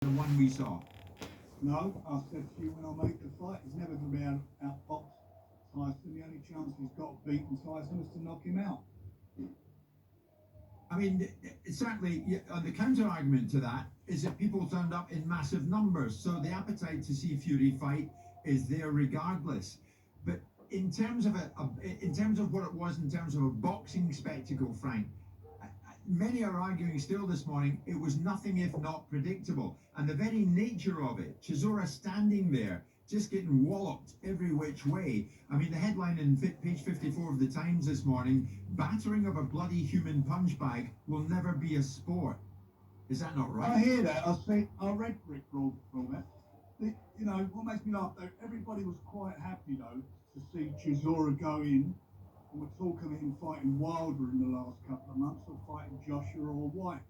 the one we saw? No, I said to you when I make the fight, he's never going to be outboxed Tyson. The only chance he's got of beating Tyson is to knock him out. I mean, certainly, the counter argument to that is that people turned up in massive numbers, so the appetite to see Fury fight is there regardless. But in terms of in terms of what it was, in terms of a boxing spectacle, Frank, many are arguing still this morning it was nothing if not predictable, and the very nature of it, Chisora standing there just getting walloped every which way. I mean, the headline in page 54 of the Times this morning, battering of a bloody human punch bag will never be a sport. Is that not right? I hear that. I read Rick Raw before that. You know, what makes me laugh though, everybody was quite happy though to see Chisora go in. And we're talking of him fighting Wilder in the last couple of months, or fighting Joshua or White.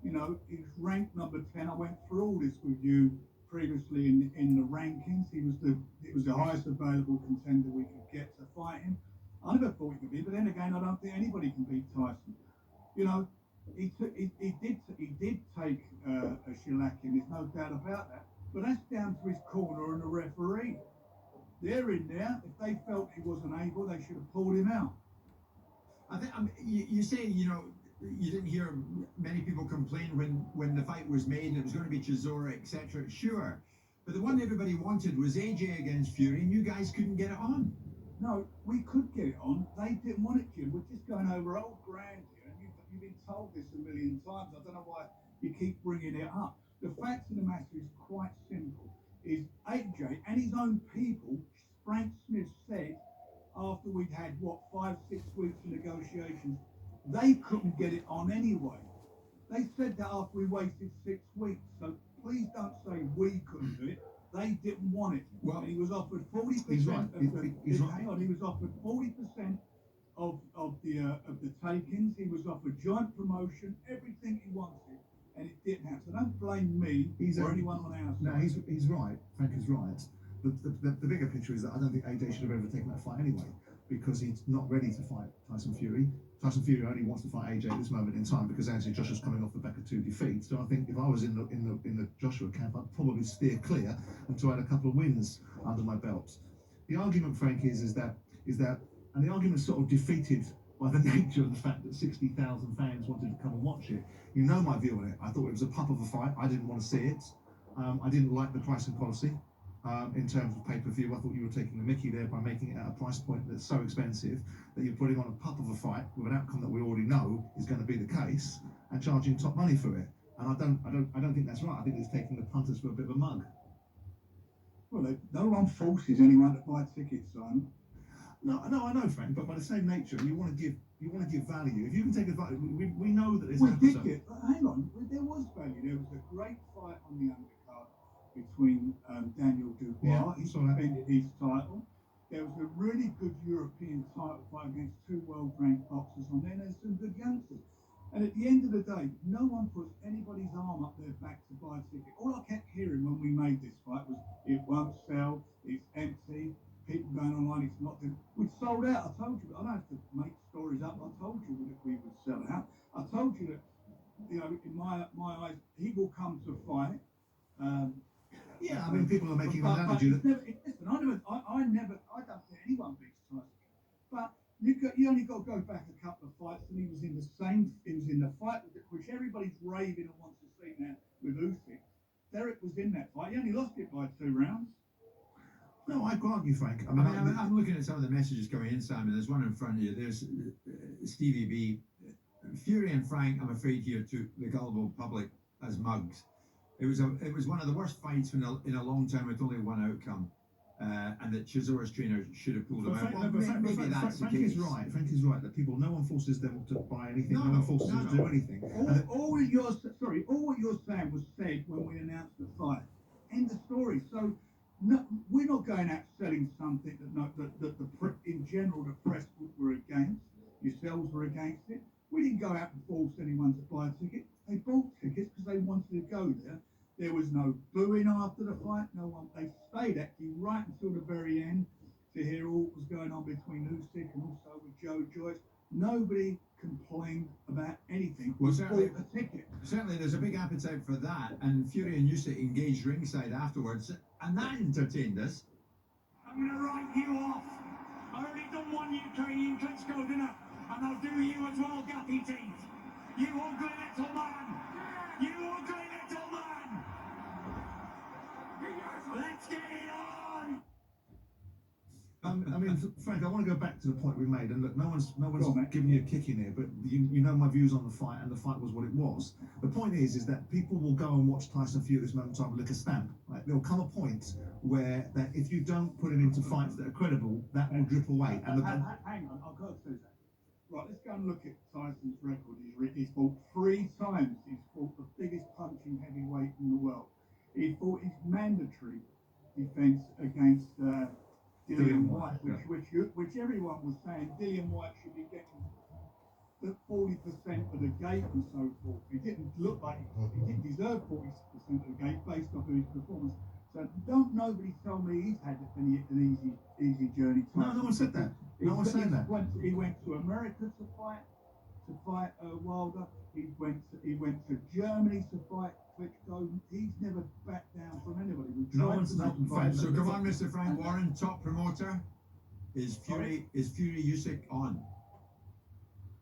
You know, he's ranked number 10. I went through all this with you previously in the rankings. It was the highest available contender we could get to fight him. I never thought he could be, but then again, I don't think anybody can beat Tyson. You know, he did take a shellacking. There's no doubt about that. But that's down to his corner and the referee. They're in there. If they felt he wasn't able, they should have pulled him out. I think you say, you know, you didn't hear many people complain when the fight was made and it was going to be Chisora, etc. Sure, but the one everybody wanted was AJ against Fury, and you guys couldn't get it on. No, we could get it on. They didn't want it, Jim. We're just going over old ground here, and you've been told this a million times. I don't know why you keep bringing it up. The fact of the matter is quite simple. Is AJ and his own people, Frank Smith said, after we'd had, 5-6 weeks of negotiations, they couldn't get it on anyway. They said that after we wasted 6 weeks. So please don't say we couldn't do it. They didn't want it. Well, and he was offered 40%. He's right. Hang on, he was offered 40% of the takings. He was offered joint promotion, everything he wanted, and it didn't happen. So don't blame me or anyone on our side. No, he's right. Frank is right. The bigger picture is that I don't think AJ should have ever taken that fight anyway, because he's not ready to fight Tyson Fury. Tyson Fury only wants to fight AJ at this moment in time because Anthony Joshua's coming off the back of 2 defeats. So I think if I was in the Joshua camp, I'd probably steer clear until I had a couple of wins under my belt. The argument, Frank, is that, and the argument's sort of defeated by the nature of the fact that 60,000 fans wanted to come and watch it. You know my view on it. I thought it was a pup of a fight. I didn't want to see it. I didn't like the pricing policy. In terms of pay-per-view, I thought you were taking the mickey there by making it at a price point that's so expensive that you're putting on a pup of a fight with an outcome that we already know is going to be the case and charging top money for it. And I don't think that's right. I think it's taking the punters for a bit of a mug. Well, no one forces anyone to buy tickets, Simon. No, I know, Frank, but by the same nature, you want to give value. If you can take advantage, we know that we did get. Hang on, there was value. There was a great fight on the undercard between Daniel Dubois. He defended his title. There was a really good European title fight against 2 world-ranked boxers on there. And there's some good youngsters. And at the end of the day, no one puts anybody's arm up their back to buy a ticket. All I kept hearing when we made this fight was, it won't sell, it's empty, people going online, it's not good. We'd sold out, I told you. I don't have to make stories up. I told you that we would sell out. I told you that, you know, in my eyes, he will come to fight. Yeah, I mean, people are making an analogy that. Listen, I don't think anyone beats Tyson. But you only got to go back a couple of fights, and he was in the fight which everybody's raving and wants to see now with Usyk. Derek was in that fight. He only lost it by 2 rounds. No, I grant you, Frank. I mean, I'm looking at some of the messages coming in, Simon. There's one in front of you. There's Stevie B. Fury and Frank, I'm afraid, here took the gullible public as mugs. It was one of the worst fights in a long time with only one outcome, and that Chisora's trainer should have pulled him out. Maybe that's the case. Frank is right that no one forces them to buy anything. No one forces them to do anything. All what you're saying was said when we announced the fight. End of story. So no, we're not going out selling something that in general the press were against. Yourselves were against it. We didn't go out and force anyone to buy a ticket. They bought tickets because they wanted to go there. There was no booing after the fight. No one. They stayed actually right until the very end to hear all what was going on between Usyk and also with Joe Joyce. Nobody complained about anything. Well, We certainly- bought a ticket. Certainly, there's a big appetite for that, and Fury and Usyk engaged ringside afterwards, and that entertained us. I'm going to write you off. I already done one Ukrainian Klitschko dinner, and I'll do you as well, Gappy Teeth. You ugly little man. You ugly little man. Let's get it on. I mean, Frank, I want to go back to the point we made, and look, no one's Go on, mate. giving you a kick in here, but you know my views on the fight, and the fight was what it was. The point is that people will go and watch Tyson Fury at this moment in time and lick a stamp. Like, there'll come a point where that if you don't put him into fights that are credible, that will drip away. And Hang on, I've got to say that. Right, let's go and look at Tyson's record. He's fought 3 times. He's fought the biggest punching heavyweight in the world. He fought his mandatory defence against Dillian White, which everyone was saying Dillian White should be getting the 40% of the gate and so forth. He didn't look like he didn't deserve 40% of the gate based off of his performance. So don't nobody tell me he's had an easy journey. no one said that. No one's saying that. He went to America to fight Wilder. He went to Germany to fight Klitschko. He's never backed down from anybody. No one's not. So come on, Mr. Frank Warren, top promoter. Is Fury Usyk on?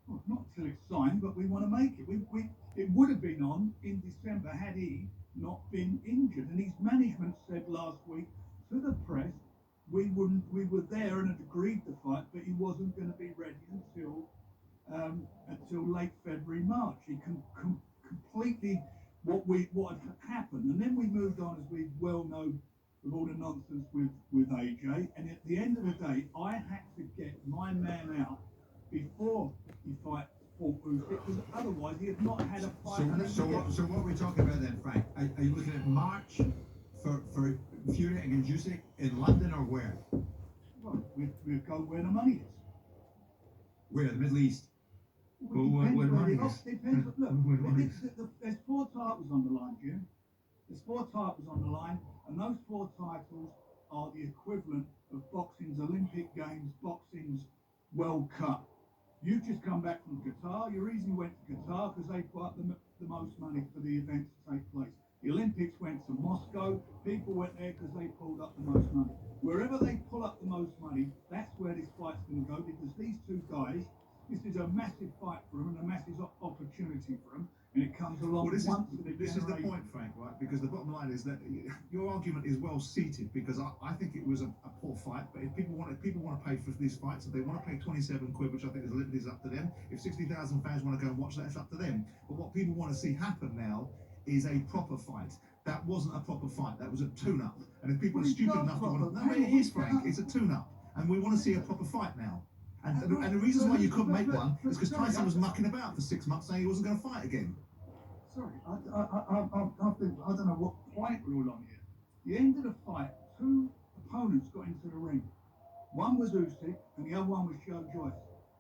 Well, not till it's signed, but we want to make it. It would have been on in December had he not been injured. And his management said last week to the press, we were there and had agreed to fight, but he wasn't going to be ready until late February, March. He completely what had happened, and then we moved on, as we well know, with all the nonsense with AJ. And at the end of the day, I had to get my man out before he fought Usyk, because otherwise he had not had a fight. So what are we talking about then, Frank? Are you looking at March for Fury against Usyk in London or where? Well, we'll go where the money is. Where? The Middle East? Well, where the money is. Depends. Look, Where the money is. there's 4 titles on the line, Jim. There's 4 titles on the line, and those 4 titles are the equivalent of boxing's Olympic Games, boxing's World Cup. You've just come back from Qatar. You reason you went to Qatar because they put up the most money for the event to take place. The Olympics went to Moscow. People went there because they pulled up the most money. Wherever they pull up the most money, that's where this fight's going to go, because these 2 guys, this is a massive fight for them and a massive opportunity for them, and it comes along Well, once in a this is the generation. point, Frank, right? Because the bottom line is that your argument is well seated. Because I think it was a poor fight. But if people want to pay for these fights, if they want to pay 27 quid, which I think is up to them. If 60,000 fans want to go and watch that, it's up to them. But what people want to see happen now is a proper fight. That wasn't a proper fight. That was a tune-up. And if people are Well, it's stupid not enough to want to, proper. no, it is, Frank. It's a tune-up, and we want to see a proper fight now. And the reason why you couldn't make one is because Tyson was mucking about for 6 months saying he wasn't going to fight again. Sorry, I don't know what point we're all on here. The end of the fight, 2 opponents got into the ring. One was Usyk, and the other one was Joe Joyce.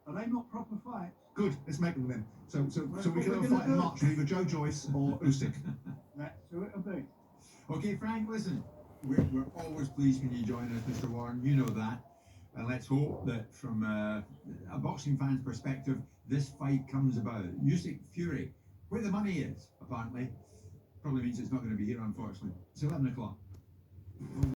Are they not proper fights? Good, let's make them then. So That's we what can we're have a gonna fight in do. March with either Joe Joyce or Usyk. That's who it'll be. Okay, Frank, listen, we're always pleased when you join us, Mr. Warren. You know that. And let's hope that from a boxing fan's perspective, this fight comes about. Usyk Fury, where the money is, apparently, probably means it's not going to be here, unfortunately. It's 11 o'clock.